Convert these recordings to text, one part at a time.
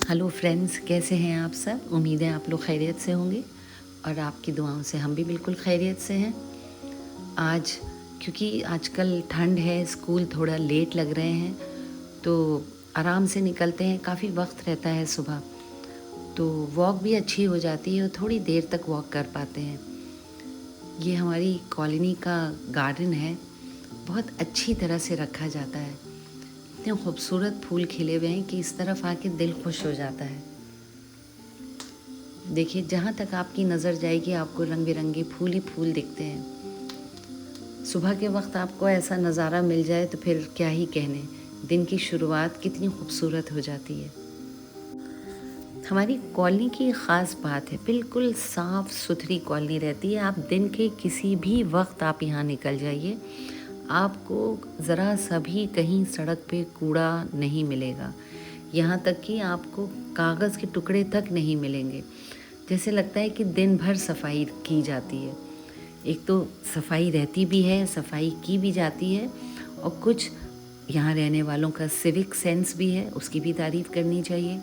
Hello friends, कैसे हैं आप सब। उम्मीद है आप लोग खैरियत से होंगे और आपकी दुआओं से हम भी बिल्कुल खैरियत से हैं। आज क्योंकि आजकल ठंड है, स्कूल थोड़ा लेट लग रहे हैं तो आराम से निकलते हैं। काफ़ी वक्त रहता है सुबह, तो वॉक भी अच्छी हो जाती है और थोड़ी देर तक वॉक कर पाते हैं। ये हमारी कॉलोनी का गार्डन है, बहुत अच्छी तरह से रखा जाता है। इतने खूबसूरत फूल खिले हुए हैं कि इस तरफ आके दिल खुश हो जाता है। देखिए, जहाँ तक आपकी नज़र जाएगी आपको रंग बिरंगे फूल ही फूल दिखते हैं। सुबह के वक्त आपको ऐसा नज़ारा मिल जाए तो फिर क्या ही कहने, दिन की शुरुआत कितनी खूबसूरत हो जाती है। हमारी कॉलोनी की ख़ास बात है, बिल्कुल साफ़ सुथरी कॉलोनी रहती है। आप दिन के किसी भी वक्त आप यहाँ निकल जाइए, आपको ज़रा सा भी कहीं सड़क पे कूड़ा नहीं मिलेगा। यहाँ तक कि आपको कागज़ के टुकड़े तक नहीं मिलेंगे। जैसे लगता है कि दिन भर सफाई की जाती है। एक तो सफाई रहती भी है, सफाई की भी जाती है, और कुछ यहाँ रहने वालों का सिविक सेंस भी है, उसकी भी तारीफ़ करनी चाहिए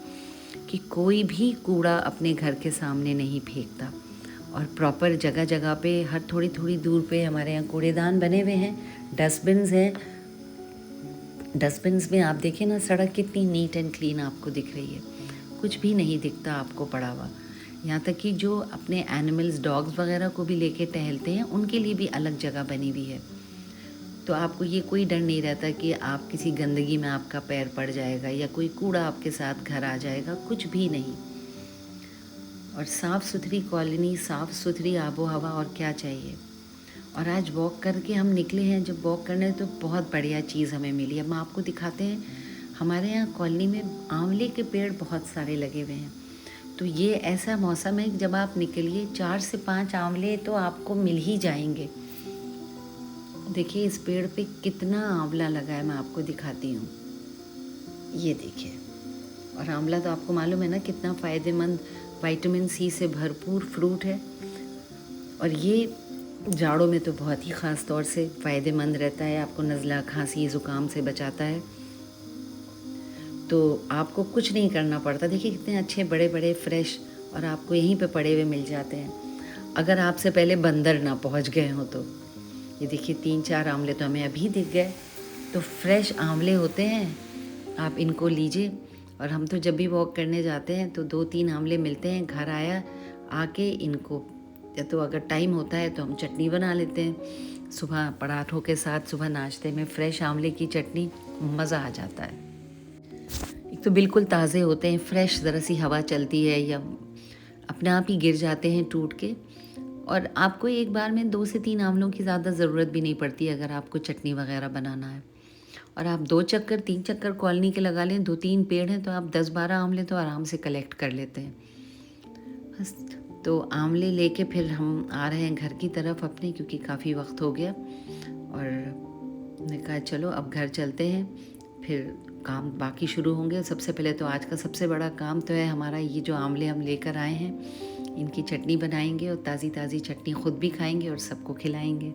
कि कोई भी कूड़ा अपने घर के सामने नहीं फेंकता। और प्रॉपर जगह जगह पे हर थोड़ी थोड़ी दूर पे हमारे यहाँ कूड़ेदान बने हुए हैं, डस्टबिन्स हैं। डस्टबिन्स में आप देखें ना, सड़क कितनी नीट एंड क्लीन आपको दिख रही है, कुछ भी नहीं दिखता आपको पड़ा हुआ। यहाँ तक कि जो अपने एनिमल्स, डॉग्स वगैरह को भी लेके टहलते हैं, उनके लिए भी अलग जगह बनी हुई है। तो आपको ये कोई डर नहीं रहता कि आप किसी गंदगी में आपका पैर पड़ जाएगा या कोई कूड़ा आपके साथ घर आ जाएगा, कुछ भी नहीं। और साफ़ सुथरी कॉलोनी, साफ़ सुथरी आबो हवा, और क्या चाहिए। और आज वॉक करके हम निकले हैं, जब वॉक करने तो बहुत बढ़िया चीज़ हमें मिली। अब हम आपको दिखाते हैं, हमारे यहाँ कॉलोनी में आंवले के पेड़ बहुत सारे लगे हुए हैं। तो ये ऐसा मौसम है कि जब आप निकलिए 4 से 5 आंवले तो आपको मिल ही जाएंगे। देखिए इस पेड़ पे कितना आंवला लगा है, मैं आपको दिखाती हूँ। ये देखिए, और आंवला तो आपको मालूम है ना कितना फ़ायदेमंद, विटामिन सी से भरपूर फ्रूट है। और ये जाड़ों में तो बहुत ही ख़ास तौर से फ़ायदेमंद रहता है, आपको नज़ला, खांसी, ज़ुकाम से बचाता है। तो आपको कुछ नहीं करना पड़ता। देखिए कितने अच्छे बड़े बड़े फ्रेश, और आपको यहीं पे पड़े हुए मिल जाते हैं, अगर आपसे पहले बंदर ना पहुंच गए हो तो। ये देखिए 3-4 आंवले तो हमें अभी दिख गए। तो फ्रेश आंवले होते हैं, आप इनको लीजिए। और हम तो जब भी वॉक करने जाते हैं तो 2-3 आंवले मिलते हैं, घर आया आके इनको, या तो अगर टाइम होता है तो हम चटनी बना लेते हैं सुबह पराठों के साथ। सुबह नाश्ते में फ्रेश आंवले की चटनी, मज़ा आ जाता है। एक तो बिल्कुल ताज़े होते हैं, फ्रेश, ज़रा सी हवा चलती है या अपने आप ही गिर जाते हैं टूट के। और आपको एक बार में 2 से 3 आंवलों की ज़्यादा ज़रूरत भी नहीं पड़ती अगर आपको चटनी वगैरह बनाना है। और आप 2 चक्कर 3 चक्कर कॉलोनी के लगा लें, 2-3 पेड़ हैं तो आप 10-12 आंवले तो आराम से कलेक्ट कर लेते हैं बस। तो आंवले लेके फिर हम आ रहे हैं घर की तरफ अपने, क्योंकि काफ़ी वक्त हो गया। और मैंने कहा चलो अब घर चलते हैं, फिर काम बाकी शुरू होंगे। सबसे पहले तो आज का सबसे बड़ा काम तो है हमारा, ये जो आंवले हम लेकर आए हैं इनकी चटनी बनाएंगे, और ताज़ी ताज़ी चटनी खुद भी खाएंगे और सबको खिलाएंगे।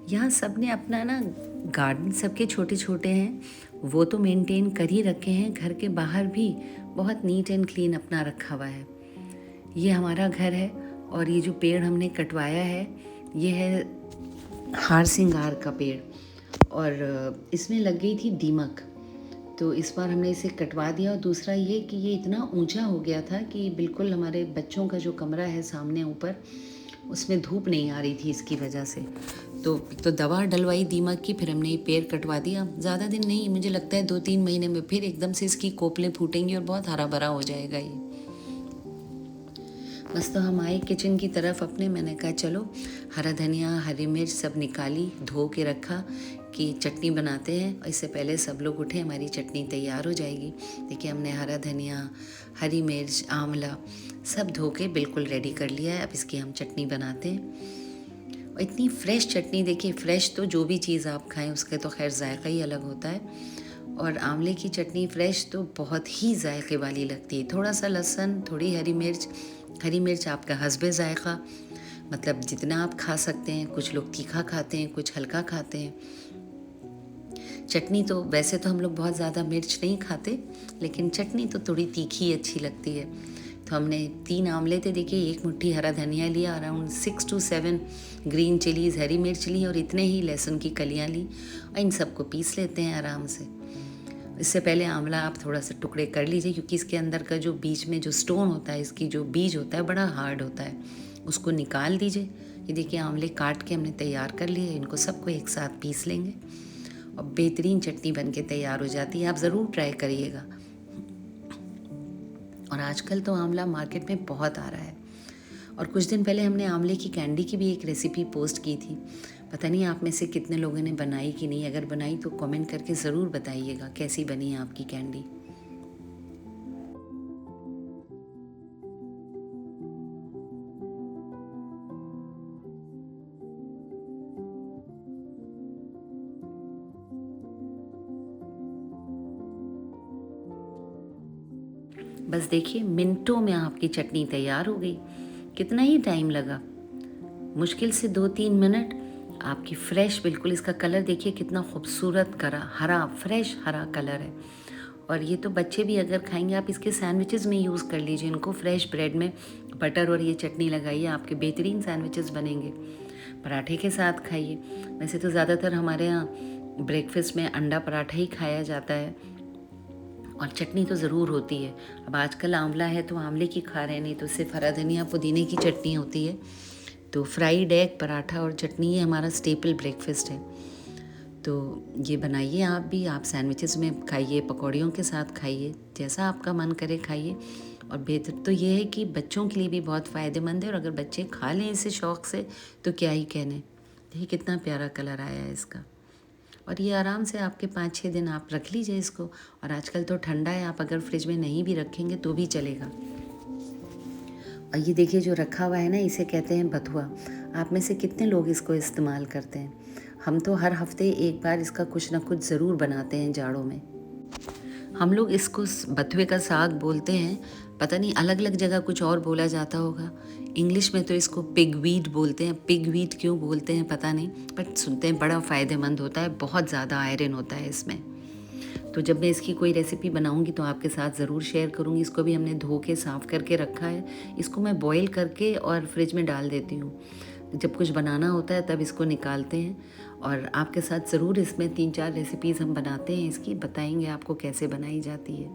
यहाँ सब ने अपना ना गार्डन, सबके छोटे छोटे हैं, वो तो मेंटेन कर ही रखे हैं। घर के बाहर भी बहुत नीट एंड क्लीन अपना रखा हुआ है। ये हमारा घर है, और ये जो पेड़ हमने कटवाया है ये है हार सिंगार का पेड़, और इसमें लग गई थी दीमक, तो इस बार हमने इसे कटवा दिया। और दूसरा ये कि ये इतना ऊंचा हो गया था कि बिल्कुल हमारे बच्चों का जो कमरा है सामने ऊपर, उसमें धूप नहीं आ रही थी इसकी वजह से। तो दवा डलवाई दीमक की, फिर हमने ये पेड़ कटवा दिया। ज़्यादा दिन नहीं, मुझे लगता है 2-3 महीने में फिर एकदम से इसकी कोपलें फूटेंगी और बहुत हरा भरा हो जाएगा ये। बस तो हम आए किचन की तरफ अपने, मैंने कहा चलो हरा धनिया, हरी मिर्च सब निकाली, धो के रखा कि चटनी बनाते हैं। इससे पहले सब लोग उठे, हमारी चटनी तैयार हो जाएगी। देखिए हमने हरा धनिया, हरी मिर्च, आंवला सब धो के बिल्कुल रेडी कर लिया है। अब इसकी हम चटनी बनाते हैं। और इतनी फ्रेश चटनी, देखिए फ्रेश तो जो भी चीज़ आप खाएं उसका तो खैर जायका ही अलग होता है, और आंवले की चटनी फ्रेश तो बहुत ही जायके वाली लगती है। थोड़ा सा लहसुन, थोड़ी हरी मिर्च आपका हस्बे जायका, मतलब जितना आप खा सकते हैं। कुछ लोग तीखा खाते हैं, कुछ हल्का खाते हैं। चटनी तो वैसे तो हम लोग बहुत ज़्यादा मिर्च नहीं खाते, लेकिन चटनी तो थोड़ी तीखी अच्छी लगती है। तो हमने 3 आंवले थे, देखिए 1 मुट्ठी हरा धनिया लिया, अराउंड 6 to 7 ग्रीन चिलीज़ हरी मिर्च ली और इतने ही लहसुन की कलियाँ ली और इन सबको पीस लेते हैं आराम से। इससे पहले आंवला आप थोड़ा सा टुकड़े कर लीजिए, क्योंकि इसके अंदर का जो बीच में जो स्टोन होता है, इसकी जो बीज होता है बड़ा हार्ड होता है, उसको निकाल दीजिए। ये देखिए आंवले काट के हमने तैयार कर लिए, इनको सबको एक साथ पीस लेंगे और बेहतरीन चटनी बन के तैयार हो जाती है। आप ज़रूर ट्राई करिएगा। और आजकल तो आंवला मार्केट में बहुत आ रहा है। और कुछ दिन पहले हमने आंवले की कैंडी की भी एक रेसिपी पोस्ट की थी। पता नहीं आप में से कितने लोगों ने बनाई कि नहीं। अगर बनाई तो कमेंट करके ज़रूर बताइएगा कैसी बनी है आपकी कैंडी। बस देखिए मिनटों में आपकी चटनी तैयार हो गई। कितना ही टाइम लगा, मुश्किल से 2-3 मिनट। आपकी फ्रेश, बिल्कुल इसका कलर देखिए कितना खूबसूरत करा, हरा, फ्रेश हरा कलर है। और ये तो बच्चे भी अगर खाएंगे, आप इसके सैंडविचेस में यूज़ कर लीजिए इनको। फ्रेश ब्रेड में बटर और ये चटनी लगाइए, आपके बेहतरीन सैंडविचेस बनेंगे। पराठे के साथ खाइए। वैसे तो ज़्यादातर हमारे यहाँ ब्रेकफास्ट में अंडा पराठा ही खाया जाता है और चटनी तो ज़रूर होती है। अब आजकल आंवला है तो आंवले की खा रहे हैं, नहीं तो सिर्फ हरा धनिया पुदीने की चटनी होती है। तो फ्राइड एग, पराठा और चटनी ये हमारा स्टेपल ब्रेकफास्ट है। तो ये बनाइए आप भी। आप सैंडविचेस में खाइए, पकौड़ियों के साथ खाइए, जैसा आपका मन करे खाइए। और बेहतर तो ये है कि बच्चों के लिए भी बहुत फ़ायदेमंद है, और अगर बच्चे खा लें इसे शौक़ से तो क्या ही कहने। देखिए कितना प्यारा कलर आया है इसका। और ये आराम से आपके 5-6 दिन आप रख लीजिए इसको। और आजकल तो ठंडा है, आप अगर फ्रिज में नहीं भी रखेंगे तो भी चलेगा। और ये देखिए जो रखा हुआ है ना, इसे कहते हैं बथुआ। आप में से कितने लोग इसको इस्तेमाल करते हैं? हम तो हर हफ्ते एक बार इसका कुछ ना कुछ ज़रूर बनाते हैं जाड़ों में। हम लोग इसको बथुए का साग बोलते हैं, पता नहीं अलग अलग जगह कुछ और बोला जाता होगा। इंग्लिश में तो इसको पिगवीट बोलते हैं। पिगवीट क्यों बोलते हैं पता नहीं, बट सुनते हैं बड़ा फ़ायदेमंद होता है, बहुत ज़्यादा आयरन होता है इसमें। तो जब मैं इसकी कोई रेसिपी बनाऊंगी तो आपके साथ ज़रूर शेयर करूंगी। इसको भी हमने धो के साफ़ करके रखा है। इसको मैं बॉईल करके और फ्रिज में डाल देती हूँ। जब कुछ बनाना होता है तब इसको निकालते हैं, और आपके साथ ज़रूर इसमें 3-4 रेसिपीज़ हम बनाते हैं इसकी, बताएंगे आपको कैसे बनाई जाती है।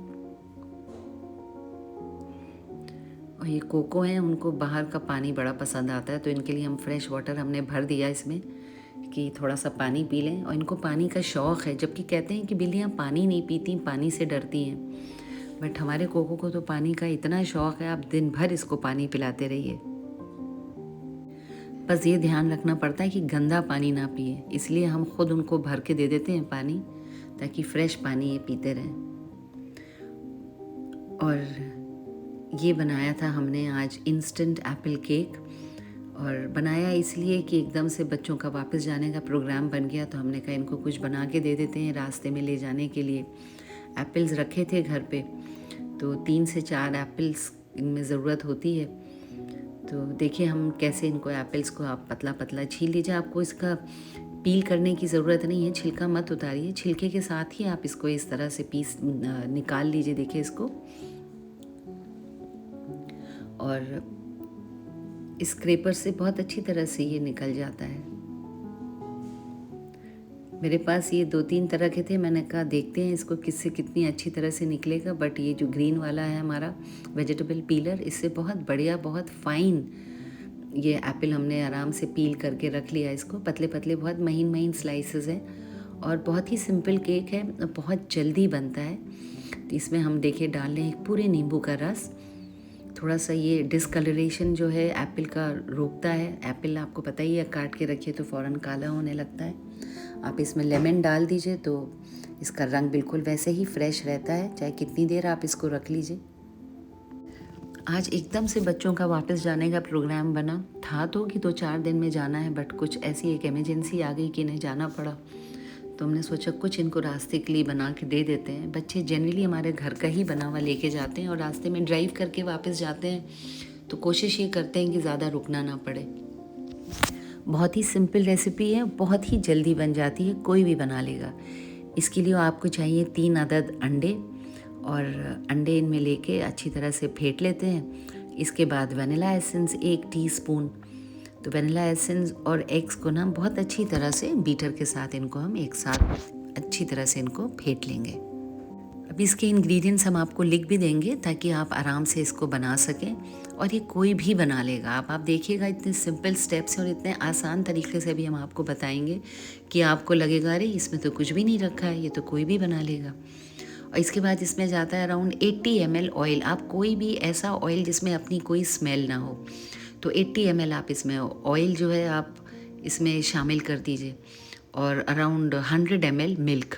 और ये कोको हैं, उनको बाहर का पानी बड़ा पसंद आता है, तो इनके लिए हम फ्रेश वाटर हमने भर दिया इसमें कि थोड़ा सा पानी पी लें। और इनको पानी का शौक़ है, जबकि कहते हैं कि बिल्लियाँ पानी नहीं पीती, पानी से डरती हैं। बट हमारे कोको को तो पानी का इतना शौक़ है, आप दिन भर इसको पानी पिलाते रहिए। बस ये ध्यान रखना पड़ता है कि गंदा पानी ना पिए, इसलिए हम खुद उनको भर के दे देते हैं पानी, ताकि फ्रेश पानी ये पीते रहें। और ये बनाया था हमने आज इंस्टेंट एप्पल केक। और बनाया इसलिए कि एकदम से बच्चों का वापस जाने का प्रोग्राम बन गया, तो हमने कहा इनको कुछ बना के दे देते हैं रास्ते में ले जाने के लिए। एप्पल्स रखे थे घर पे, तो 3 से 4 एप्पल्स इनमें ज़रूरत होती है। तो देखिए हम कैसे इनको एप्पल्स को आप पतला पतला छील लीजिए। आपको इसका पील करने की ज़रूरत नहीं है, छिलका मत उतारिए, छिलके के साथ ही आप इसको इस तरह से पीस निकाल लीजिए। देखिए इसको, और स्क्रैपर से बहुत अच्छी तरह से ये निकल जाता है। मेरे पास ये 2-3 तरह के थे, मैंने कहा देखते हैं इसको किससे कितनी अच्छी तरह से निकलेगा। बट ये जो ग्रीन वाला है हमारा वेजिटेबल पीलर, इससे बहुत बढ़िया, बहुत फाइन ये एप्पल हमने आराम से पील करके रख लिया। इसको पतले पतले बहुत महीन महीन स्लाइसेस हैं, और बहुत ही सिंपल केक है, बहुत जल्दी बनता है। तो इसमें हम देखिए डाल लें एक पूरे नींबू का रस। थोड़ा सा ये डिस्कलरेशन जो है एप्पल का रोकता है। एप्पल आपको पता ही है, काट के रखिए तो फ़ौरन काला होने लगता है। आप इसमें लेमन डाल दीजिए तो इसका रंग बिल्कुल वैसे ही फ्रेश रहता है, चाहे कितनी देर आप इसको रख लीजिए। आज एकदम से बच्चों का वापस जाने का प्रोग्राम बना था, तो कि 2-4 दिन में जाना है, बट कुछ ऐसी एक इमरजेंसी आ गई कि इन्हें जाना पड़ा। तो हमने सोचा कुछ इनको रास्ते के लिए बना के दे देते हैं। बच्चे जनरली हमारे घर का ही बना हुआ लेके जाते हैं, और रास्ते में ड्राइव करके वापस जाते हैं, तो कोशिश ये करते हैं कि ज़्यादा रुकना ना पड़े। बहुत ही सिंपल रेसिपी है, बहुत ही जल्दी बन जाती है, कोई भी बना लेगा। इसके लिए आपको चाहिए 3 अदद अंडे, और अंडे इनमें लेके अच्छी तरह से फेंट लेते हैं। इसके बाद वनीला एसेंस 1 टीस्पून। तो वनीला एसेंस और एग्स को ना बहुत अच्छी तरह से बीटर के साथ इनको हम एक साथ अच्छी तरह से इनको फेंट लेंगे। अब इसके इंग्रेडिएंट्स हम आपको लिख भी देंगे ताकि आप आराम से इसको बना सकें, और ये कोई भी बना लेगा। आप देखिएगा इतने सिंपल स्टेप्स और इतने आसान तरीके से भी हम आपको बताएंगे कि आपको लगेगा अरे इसमें तो कुछ भी नहीं रखा है, ये तो कोई भी बना लेगा। और इसके बाद इसमें जाता है अराउंड 80 ml ऑयल। आप कोई भी ऐसा ऑयल जिसमें अपनी कोई स्मेल ना हो, तो 80 ml आप इसमें ऑयल जो है आप इसमें शामिल कर दीजिए, और अराउंड 100 ml मिल्क।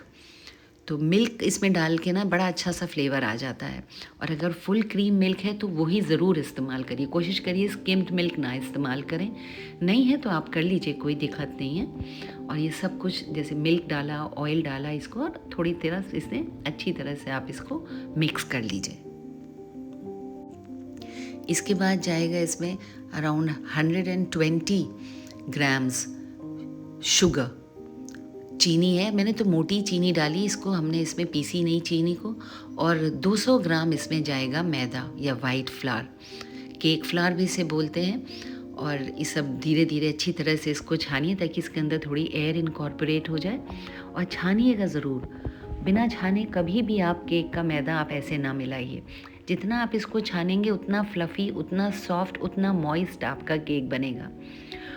तो मिल्क इसमें डाल के ना बड़ा अच्छा सा फ्लेवर आ जाता है। और अगर फुल क्रीम मिल्क है तो वही ज़रूर इस्तेमाल करिए, कोशिश करिए स्किम्ड मिल्क ना इस्तेमाल करें। नहीं है तो आप कर लीजिए, कोई दिक्कत नहीं है। और ये सब कुछ जैसे मिल्क डाला, ऑयल डाला इसको, और थोड़ी तरह से इसे अच्छी तरह से आप इसको मिक्स कर लीजिए। इसके बाद जाएगा इसमें अराउंड 120 ग्राम्स शुगर, चीनी है। मैंने तो मोटी चीनी डाली, इसको हमने इसमें पीसी नहीं चीनी को। और 200 ग्राम इसमें जाएगा मैदा या वाइट फ्लावर, केक फ्लावर भी इसे बोलते हैं। और ये सब धीरे धीरे अच्छी तरह से इसको छानिए ताकि इसके अंदर थोड़ी एयर इनकॉर्पोरेट हो जाए। और छानिएगा ज़रूर, बिना छाने कभी भी आप केक का मैदा आप ऐसे ना मिलाइए। जितना आप इसको छानेंगे उतना फ्लफ़ी, उतना सॉफ्ट, उतना मॉइस्ट आपका केक बनेगा।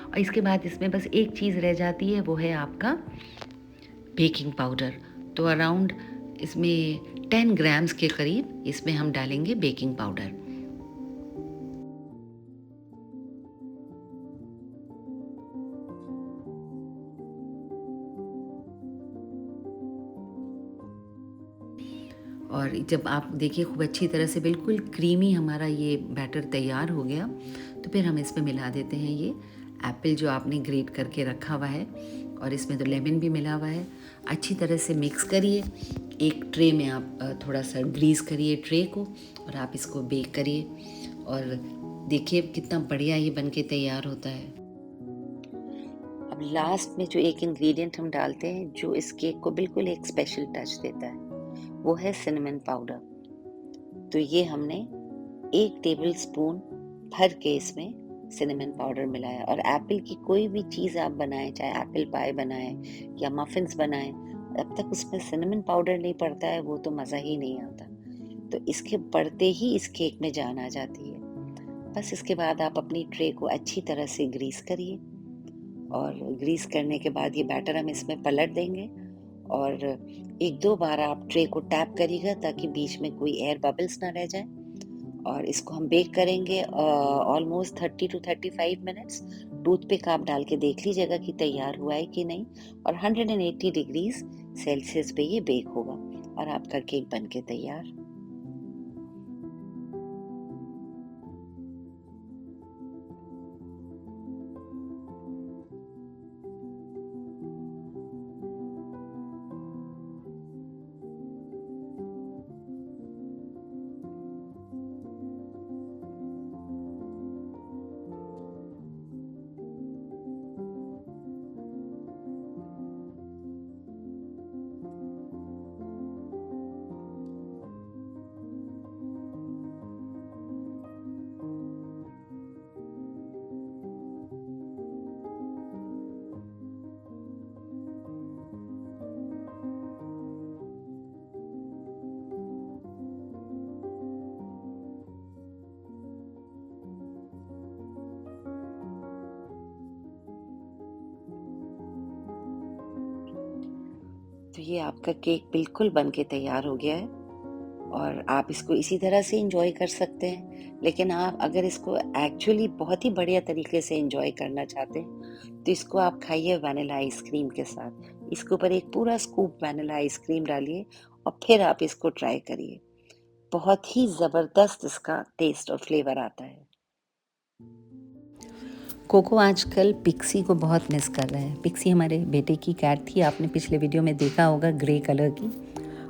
और इसके बाद इसमें बस एक चीज़ रह जाती है, वो है आपका बेकिंग पाउडर। तो अराउंड इसमें 10 ग्राम्स के करीब इसमें हम डालेंगे बेकिंग पाउडर। और जब आप देखिए खूब अच्छी तरह से बिल्कुल क्रीमी हमारा ये बैटर तैयार हो गया, तो फिर हम इसमें मिला देते हैं ये एप्पल जो आपने ग्रेट करके रखा हुआ है, और इसमें तो लेमन भी मिला हुआ है। अच्छी तरह से मिक्स करिए। एक ट्रे में आप थोड़ा सा ग्रीस करिए ट्रे को, और आप इसको बेक करिए। और देखिए कितना बढ़िया ये बनके तैयार होता है। अब लास्ट में जो एक इंग्रेडिएंट हम डालते हैं जो इस केक को बिल्कुल एक स्पेशल टच देता है, वो है सिनेमन पाउडर। तो ये हमने 1 टेबल स्पून भर के इसमें सिनेमन पाउडर मिलाया। और एप्पल की कोई भी चीज़ आप बनाएं, चाहे एप्पल पाई बनाएं या मफिन्स बनाएं, अब तक उसमें सिनेमन पाउडर नहीं पड़ता है वो तो मज़ा ही नहीं आता। तो इसके पड़ते ही इस केक में जान आ जाती है। बस इसके बाद आप अपनी ट्रे को अच्छी तरह से ग्रीस करिए, और ग्रीस करने के बाद ये बैटर हम इसमें पलट देंगे। और 1-2 बार आप ट्रे को टैप करिएगा ताकि बीच में कोई एयर बबल्स ना रह जाए। और इसको हम बेक करेंगे ऑलमोस्ट 30 to 35 मिनट्स। टूथपिक आप डाल के देख लीजिएगा कि तैयार हुआ है कि नहीं। और 180 डिग्रीज सेल्सियस पे ये बेक होगा, और आपका केक बन के तैयार। तो ये आपका केक बिल्कुल बन के तैयार हो गया है, और आप इसको इसी तरह से एंजॉय कर सकते हैं। लेकिन आप अगर इसको एक्चुअली बहुत ही बढ़िया तरीके से एंजॉय करना चाहते हैं तो इसको आप खाइए वनीला आइसक्रीम के साथ। इसके ऊपर एक पूरा स्कूप वनीला आइसक्रीम डालिए, और फिर आप इसको ट्राई करिए। बहुत ही ज़बरदस्त इसका टेस्ट और फ्लेवर आता है। कोको आजकल पिक्सी को बहुत मिस कर रहे हैं। पिक्सी हमारे बेटे की कैट थी, आपने पिछले वीडियो में देखा होगा, ग्रे कलर की,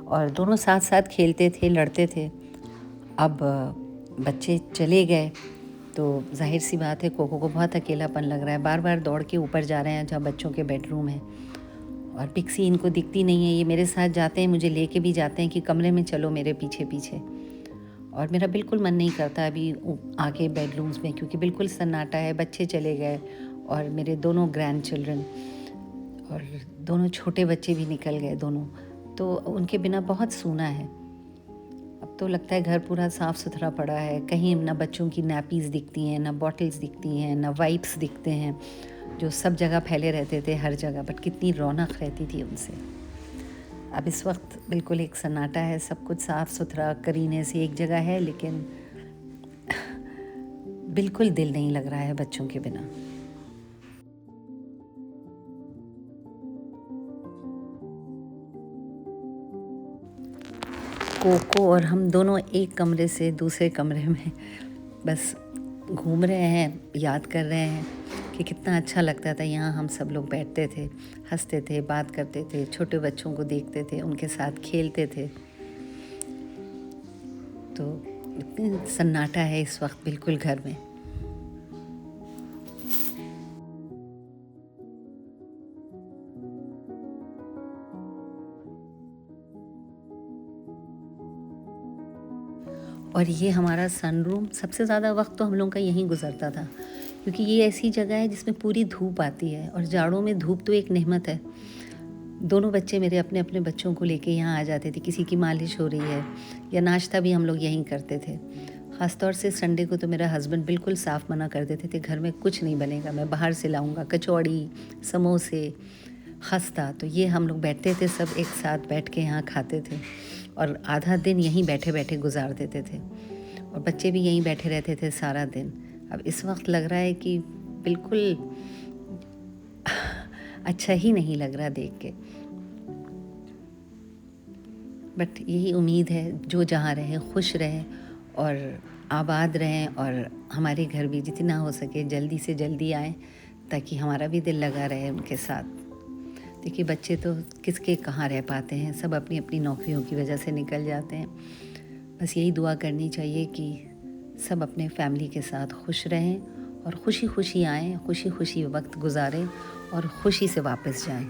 और दोनों साथ साथ खेलते थे, लड़ते थे। अब बच्चे चले गए तो जाहिर सी बात है कोको को बहुत अकेलापन लग रहा है। बार बार दौड़ के ऊपर जा रहे हैं जहाँ बच्चों के बेडरूम है, और पिक्सी इनको दिखती नहीं है, ये मेरे साथ जाते हैं, मुझे लेके भी जाते हैं कि कमरे में चलो मेरे पीछे पीछे। और मेरा बिल्कुल मन नहीं करता अभी आके बेडरूम्स में, क्योंकि बिल्कुल सन्नाटा है, बच्चे चले गए और मेरे दोनों ग्रैंड चिल्ड्रन और दोनों छोटे बच्चे भी निकल गए दोनों, तो उनके बिना बहुत सूना है। अब तो लगता है घर पूरा साफ़ सुथरा पड़ा है, कहीं ना बच्चों की नैपीज़ दिखती हैं, ना बॉटल्स दिखती हैं, ना वाइप्स दिखते हैं, जो सब जगह फैले रहते थे हर जगह, बट कितनी रौनक रहती थी उनसे। अब इस वक्त बिल्कुल एक सन्नाटा है, सब कुछ साफ़ सुथरा करीने से एक जगह है, लेकिन बिल्कुल दिल नहीं लग रहा है बच्चों के बिना। कोको और हम दोनों एक कमरे से दूसरे कमरे में बस घूम रहे हैं, याद कर रहे हैं कि कितना अच्छा लगता था यहाँ हम सब लोग बैठते थे, हंसते थे, बात करते थे, छोटे बच्चों को देखते थे, उनके साथ खेलते थे। तो इतनी सन्नाटा है इस वक्त बिल्कुल घर में। और ये हमारा सनरूम, सबसे ज़्यादा वक्त तो हम लोगों का यहीं गुजरता था, क्योंकि ये ऐसी जगह है जिसमें पूरी धूप आती है, और जाड़ों में धूप तो एक नेमत है। दोनों बच्चे मेरे अपने अपने बच्चों को लेके यहाँ आ जाते थे, किसी की मालिश हो रही है या नाश्ता भी हम लोग यहीं करते थे। ख़ास तौर से संडे को तो मेरा हस्बैंड बिल्कुल साफ़ मना कर देते थे, घर में कुछ नहीं बनेगा, मैं बाहर से लाऊंगा, कचौड़ी, समोसे, खस्ता। तो ये हम लोग बैठते थे, सब एक साथ बैठ के यहाँ खाते थे और आधा दिन यहीं बैठे बैठे गुजार देते थे, और बच्चे भी यहीं बैठे रहते थे सारा दिन। अब इस वक्त लग रहा है कि बिल्कुल अच्छा ही नहीं लग रहा देख के, बट यही उम्मीद है जो जहाँ रहें खुश रहें और आबाद रहें, और हमारे घर भी जितना हो सके जल्दी से जल्दी आएँ, ताकि हमारा भी दिल लगा रहे उनके साथ। देखिए बच्चे तो किसके कहाँ रह पाते हैं, सब अपनी अपनी नौकरियों की वजह से निकल जाते हैं। बस यही दुआ करनी चाहिए कि सब अपने फैमिली के साथ खुश रहें और खुशी खुशी आएँ, खुशी खुशी वक्त गुजारें और खुशी से वापस जाएं।